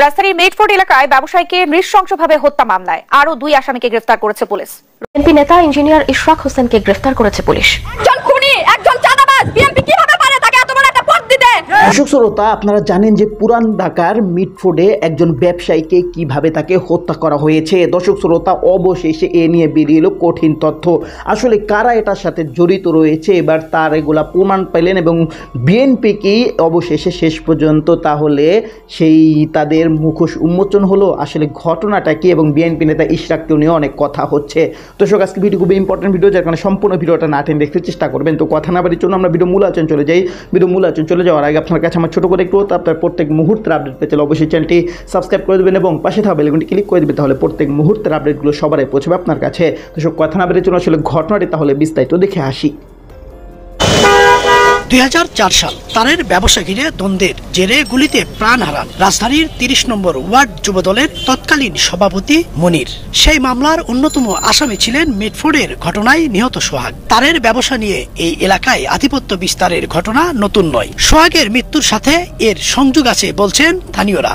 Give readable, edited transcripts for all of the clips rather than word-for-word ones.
রাজধানীর মিটফোর্ড এলাকায় ব্যবসায়ীকে নৃশংসভাবে হত্যা মামলায় আরো 2 আসামিকে গ্রেফতার করেছে পুলিশ। বিএনপি নেতা ইঞ্জিনিয়ার ইশরাক হোসেনকে গ্রেফতার করেছে পুলিশ। একজন খুনি, একজন চাঁদাবাজ, বিএনপি কিভাবে পারে তাকে এত বড় একটা পদ দিতে? দর্শক শ্রোতা, আপনারা জানেন যে পুরান ঢাকার মিটফোর্ডে একজন ব্যবসায়ীকে কিভাবে তাকে হত্যা করা হয়েছে। দর্শক শ্রোতা, অবশেষে এ নিয়ে বেরিয়ে এলো কঠিন তথ্য। আসলে কারা এটার সাথে জড়িত রয়েছে, এবার তার এগুলা প্রমাণ পেলেন এবং বিএনপিকেই অবশেষে শেষ পর্যন্ত তাহলে সেই তাদের মুখোশ উন্মোচন হলো। আসলে ঘটনাটা কি এবং বিএনপি নেতা ইশরাককে নিয়ে অনেক কথা হচ্ছে। দর্শক, আজকে ভিডিও খুবই ইম্পর্টেন্ট ভিডিও, যার কারণে সম্পূর্ণ ভিডিওটা না টেনে দেখতে চেষ্টা করবেন। তো কথা না বাড়ির জন্য আমরা ভিডিও মূল আলোচনা চলে যাই। ভিডিও মূল আলোচনা চলে যাওয়ার আগে আপনার কাছে আমার ছোটো করে একটু আপনার প্রত্যেক মুহূর্তের আপডেট পেতে অবশ্যই চ্যানেলটি সাবস্ক্রাইব করে দেবেন এবং পাশে থাকা বেল আইকনটি ক্লিক করে দেবেন, তাহলে প্রত্যেক মুহূর্তের আপডেটগুলো সবারই পৌঁছবে আপনার কাছে। দর্শক, কথা না বাড়ির জন্য আসলে ঘটনাটি তাহলে বিস্তারিত দেখে আসি। 2004 সাল তারের ব্যবসা ঘিরে দ্বন্দ্বের জেরে গুলিতে প্রাণ হারান রাজধানীর 30 নম্বর ওয়ার্ড যুবদলের তৎকালীন সভাপতি মনির। সেই মামলার অন্যতম আসামি ছিলেন মিটফোর্ডের ঘটনায় নিহত সোহাগ। তারের ব্যবসা নিয়ে এই এলাকায় আধিপত্য বিস্তারের ঘটনা নতুন নয়। সোহাগের মৃত্যুর সাথে এর সংযোগ আছে বলছেন স্থানীয়রা।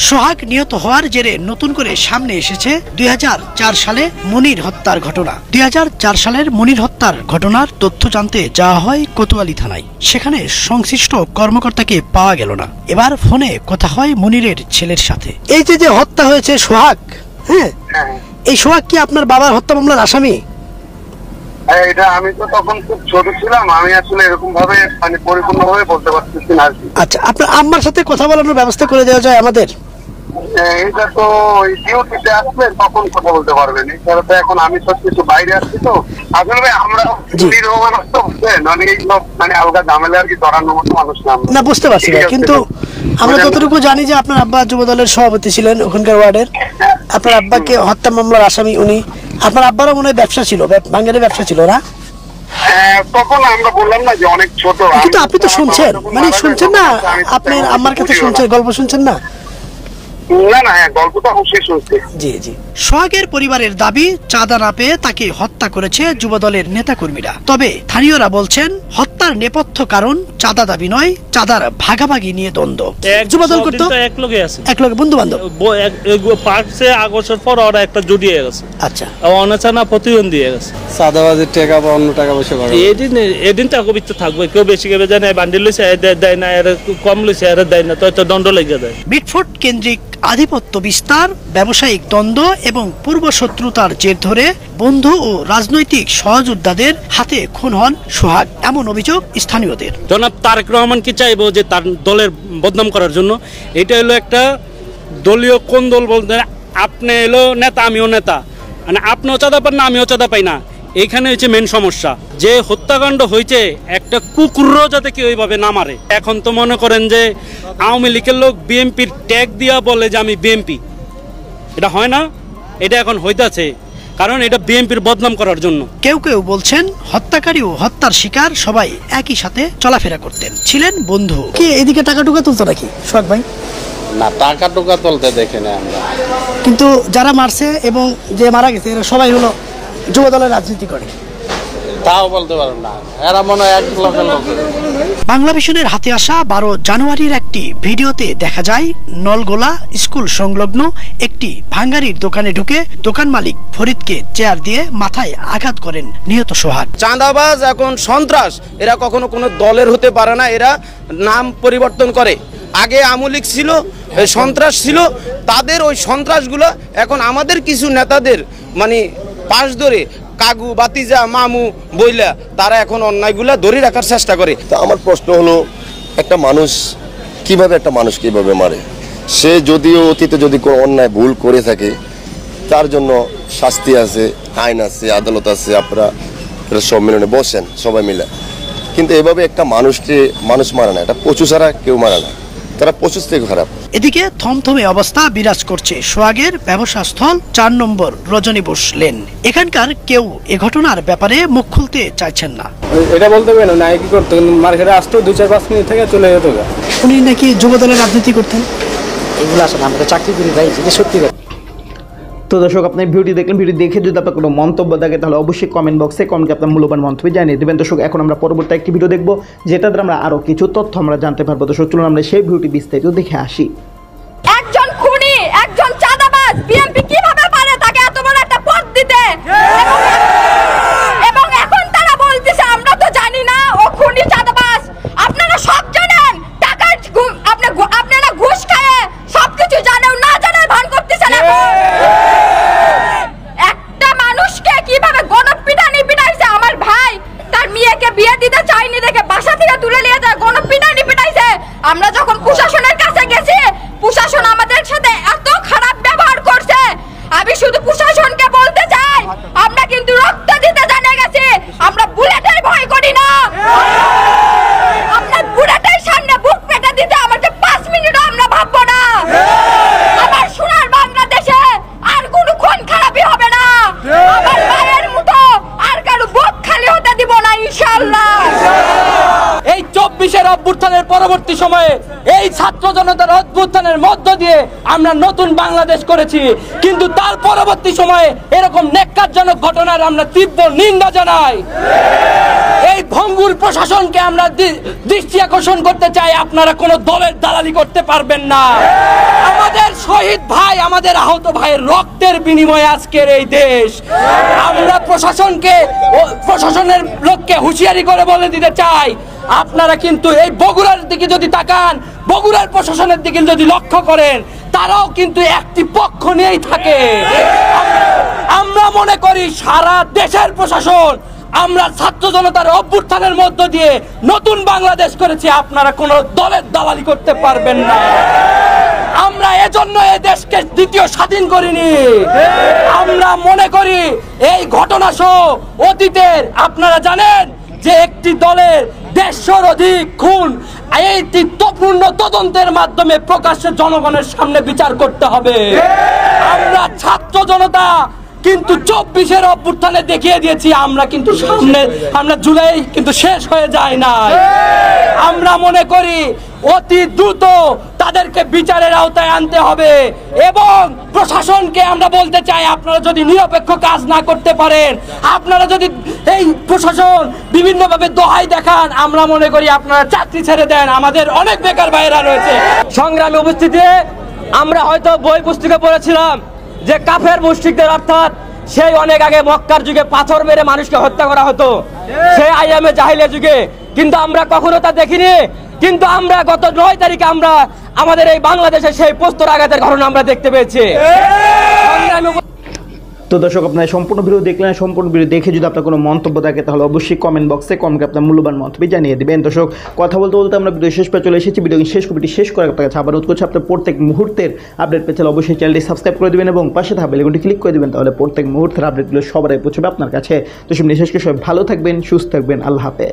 সোহাগ নিহত হওয়ার জেরে নতুন করে সামনে এসেছে 2004 সালে মনির হত্যার ঘটনা। 2004 সালের মনির হত্যার ঘটনার তথ্য জানতে যাওয়া হয় কোতোয়ালি থানায়। সেখানে সংশ্লিষ্ট কর্মকর্তাকে পাওয়া গেল না। এবার ফোনে কথা হয় মনিরের ছেলের সাথে। এই যে হত্যা হয়েছে সোহাগ, হ্যাঁ, এই সোহাগ কি আপনার বাবার হত্যা মামলার আসামি? এটা আমি তো তখন খুব ছোট ছিলাম, আমি আসলে এরকম ভাবে মানে পরিপূর্ণভাবে বলতে পারতেছি না। আচ্ছা, আপনার আম্মার সাথে কথা বলানোর ব্যবস্থা করে দেওয়া যায় আমাদের? এটা তো ডিউটিতে আসলে তখন কথা বলতে পারবেন, এছাড়া তো এখন আমি সবকিছু বাইরে আসছি। তো আসলে আমরা মানুষ তো মানে আলগা ঝামেলা আর কি ধরানোর মতো মানুষ না, বুঝতে পারছি না। কিন্তু আমরা যতটুকু জানি যে আপনার আব্বা যুবদলের সভাপতি ছিলেন ওখানকার ওয়ার্ডের। আপনার আব্বাকে হত্যা মামলার আসামি উনি। আপনার আব্বারও মনে হয় ব্যবসা ছিল, বাঙ্গালের ব্যবসা ছিল না? তখন আমরা বললাম না যে অনেক ছোট। কিন্তু আপনি তো শুনছেন, মানে শুনছেন না, আপনার আম্মার কাছে শুনছেন, গল্প শুনছেন না? সোহাগের পরিবারের দাবি, চাঁদা না পেয়ে তাকে হত্যা করেছে যুবদলের নেতাকর্মীরা। তবে স্থানীয়রা বলছেন হত্যার নেপথ্য কারণ চাঁদা দাবি নয়, চাঁদার ভাগাভাগি নিয়ে দ্বন্দ্ব। যুবদল করতো এক লগে বন্ধু বান্ধব, পর ওরা একটা জড়িয়ে গেছে। আচ্ছা, অনাচানা প্রতিবন্ধী হয়ে গেছে। চাঁদাবাজির টাকা বা অন্য টাকা পয়সা এদিন টাকা বিচ্ছে থাকবে, কেউ বেশি কেবে জানে বান্ডিল লইছে দেয় না, এর কম লইছে এর দেয় না, তো দণ্ড লেগে যায়। মিটফোর্ড কেন্দ্রিক আধিপত্য বিস্তার, ব্যবসায়িক দ্বন্দ্ব এবং পূর্ব শত্রুতার জের ধরে বন্ধু ও রাজনৈতিক সহযোদ্ধাদের হাতে খুন হন সোহাগ, এমন অভিযোগ স্থানীয়দের। জনাব তারেক রহমান কি চাইবো যে তার দলের বদনাম করার জন্য? এটা হলো একটা দলীয় কোন দল বলতে, আপনি এলো নেতা আমিও নেতা, মানে আপনিও চাঁদা পান না আমিও চাঁদা পাই না, এইখানে হচ্ছে মেন সমস্যা। যে হত্যাকাণ্ড হয়েছে একটা কুকুরও যাতে কেউ ওইভাবে না মারে। এখন তো মনে করেন যে আওয়ামী লীগের লোক বিএনপির ট্যাগ দিয়া বলে যে আমি বিএনপি, এটা হয় না, এটা এখন হইতাছে, কারণ এটা বিএনপির বদনাম করার জন্য। কেউ কেউ বলছেন হত্যাকারী ও হত্যার শিকার সবাই একই সাথে চলাফেরা করতেন, ছিলেন বন্ধু। কি এদিকে টাকা টুকা তুলতো নাকি সোহাগ ভাই? না, টাকা টুকা তুলতে দেখি না আমরা। কিন্তু যারা মারছে এবং যে মারা গেছে এরা সবাই হলো যুবদলের রাজনীতি করে, তাও বলতে পারো না, এরা মনে হয় এক লোকের লোক। বাংলা ভিশনের হাতে আসা 12 জানুয়ারির একটি ভিডিওতে দেখা যায় নলগোলা স্কুল সংলগ্ন একটি ভাঙ্গারির দোকানে ঢুকে দোকান মালিক ফরিদকে চেয়ার দিয়ে মাথায় আঘাত করেন নিহত সোহাগ। চাঁদাবাজ এখন সন্ত্রাস, এরা কখনো কোনো দলের হতে পারে না, এরা নাম পরিবর্তন করে। আগে আওয়ামী লীগ ছিল, সন্ত্রাস ছিল, তাদের ওই সন্ত্রাসগুলো এখন আমাদের কিছু নেতাদের মানে পাশ ধরে কাগু বাতিজা মামু বইলা তারা এখন অন্যায়গুলা ধরে রাখার চেষ্টা করে। তো আমার প্রশ্ন হলো, একটা মানুষ কিভাবে মারে? সে যদিও অতীতে যদি কোনো অন্যায় ভুল করে থাকে তার জন্য শাস্তি আছে, আইন আছে, আদালত আছে, আপনারা সম্মেলনে বসেন সবাই মিলে। কিন্তু এভাবে একটা মানুষকে মানুষ মারে না, এটা পশু ছাড়া কেউ মারে না, তারা পশু থেকে খারাপ। এদিকে থমথমে অবস্থা বিরাজ করছে সোহাগের ব্যবসা স্থল 4 নম্বর রজনী বোস লেন। এখানকার কেউ এ ঘটনার ব্যাপারে মুখ খুলতে চাইছেন না। এটা বলতে পারেন না কি করতে, মার্কেটে আসতো 2-4-5 মিনিট থেকে চলে যেত। উনি নাকি যুবদলের রাজনীতি করতেন। এগুলো আসলে আমরা চাকরি করি ভাই, যেটা সত্যি কথা। তো দর্শক আপনার ভিডিওটি দেখলেন, ভিডিও দেখে যদি আপনার কোনো মন্তব্য থাকে তাহলে অবশ্যই কমেন্ট বক্সে কমেন্টে আপনার মূল্যবান মন্তব্য জানিয়ে দেবেন। দর্শক এখন আমরা পরবর্তী একটি ভিডিও দেখবো, যেটাতে আমরা আরও কিছু তথ্য আমরা জানতে পারবো। দর্শক চলুন আমরা সেই ভিডিওটি বিস্তারিত দেখে আসি। একজন খুনি, একজন চাঁদাবাজ, বিএনপি কিভাবে পারে তাকে এত বড় একটা পদ দিতে? এবং এখন তারা বলতেছে আমরা তো জানি না ও খুনি চাঁদাবাজ। আপনারা সব জানেন, টাকা আপনারা ঘুষ খায় সবকিছু জানেও না জানার ভান করতেছেন। একটা মানুষকে কিভাবে গণপিটানি পিটাইছে আমার ভাই, তার মেয়েকে বিয়ে দিতে চাইনি দেখে বাসা থেকে তুলে নিয়ে যায় গণপিটানি পিটাইছে। আমরা যখন প্রশাসনের কাছে গেছি, প্রশাসন আমাদের সাথে এত খারাপ ব্যবহার করছে। আমি শুধু প্রশাসনকে বলতে চাই, আমরা কিন্তু রক্ত দিতে জানে গেছি, আমরা বুলেটের ভয় করি না। আমরা বুলেটের সামনে বুক পেতে দিতে আমাদের 5 মিনিটও আমরা ভাববো না। আমার সোনার বাংলাদেশে আর কোনো খুন খারাপি হবে না। আমার মায়ের মতো আর কারো বুক খালি হতে দিব না ইনশাআল্লাহ। এই 24-এর অভ্যুত্থানের পরবর্তী সময়ে এই ছাত্র জনতার অভ্যুত্থানের মধ্য দিয়ে আমরা নতুন বাংলাদেশ করেছি, কিন্তু তার পরবর্তী সময়ে এরকম ন্যাক্কারজনক ঘটনার আমরা তীব্র নিন্দা জানাই। এই ভঙ্গুর প্রশাসনকে আমরা দৃষ্টি আকর্ষণ করতে চাই, আপনারা কোনো দলের দালালি করতে পারবেন না। আমাদের শহীদ ভাই, আমাদের আহত ভাইয়ের রক্তের বিনিময়ে আজকের এই দেশ। আমরা প্রশাসনের লোককে হুঁশিয়ারি করে বলে দিতে চাই, আপনারা কিন্তু এই বগুড়ার দিকে যদি তাকান, বগুড়ার প্রশাসনের দিকে যদি লক্ষ্য করেন, তারাও কিন্তু একটি পক্ষ নিয়েই থাকে। আমরা মনে করি সারা দেশের প্রশাসন, আমরা ছাত্র জনতার অভ্যুত্থানের মধ্য দিয়ে নতুন বাংলাদেশ করেছি, আপনারা কোনো দলের দালালি করতে পারবেন না। আমরা এজন্য এই দেশকে দ্বিতীয় স্বাধীন করিনি। আমরা মনে করি এই ঘটনা সহ অতীতের আপনারা জানেন যে একটি দলের 150-র অধিক খুন, এই তথ্যপূর্ণ তদন্তের মাধ্যমে প্রকাশ্যে জনগণের সামনে বিচার করতে হবে। আমরা ছাত্র জনতা কিন্তু 24-এর অভ্যুত্থানে দেখিয়ে দিয়েছি, আমরা জুলাই কিন্তু শেষ হয়ে যায় না। আমরা মনে করি অতি দ্রুত তাদেরকে বিচারের আওতায় আনতে হবে এবং প্রশাসনকে আমরা বলতে চাই, আপনারা যদি নিরপেক্ষ কাজ না করতে পারেন, আপনারা যদি এই প্রশাসন বিভিন্নভাবে দোহাই দেখান, আমরা মনে করি আপনারা চাকরি ছেড়ে দেন। আমাদের অনেক বেকার ভাইয়েরা রয়েছে। সংগ্রামী উপস্থিতি, আমরা হয়তো বই পুস্তকে পড়েছিলাম যে কাফের মুশরিকদের, অর্থাৎ সেই অনেক আগে মক্কার যুগে পাথর মেরে মানুষকে হত্যা করা হতো, সেই আইয়ামে জাহিলিয়া যুগে, কিন্তু আমরা কখনো তা দেখিনি। কিন্তু আমরা গত 9 তারিখে আমরা আমাদের এই বাংলাদেশে সেই পোস্তরাঘাতের ঘটনা আমরা দেখতে পেয়েছি। তো দর্শক আপনারা সম্পূর্ণ ভিডিও দেখলেন, সম্পূর্ণ ভিডিও দেখে যদি আপনার কোনো মন্তব্য থাকে তাহলে অবশ্যই কমেন্ট বক্সে কমেন্টে আপনার মূল্যবান মন্তব্য জানিয়ে দেবেন। দর্শক কথা বলতে বলতে আমরা ভিডিও শেষ পেয়ে চলে এসেছি। ভিডিও শেষ করে আপনার কাছে আবার অনুরোধ করছি, আপনার প্রত্যেক মুহূর্তের আপডেট পেতে অবশ্যই চ্যানেলটি সাবস্ক্রাইব করে দেবেন এবং পাশে থাকা বেল আইকনটি ক্লিক করে দেবেন, তাহলে প্রত্যেক মুহূর্তের আপডেটগুলো সবার আগে পৌঁছবে আপনার কাছে। তো সব নিঃশেষকে সবাই ভালো থাকবেন, সুস্থ থাকবেন, আল্লাহ হাফেজ।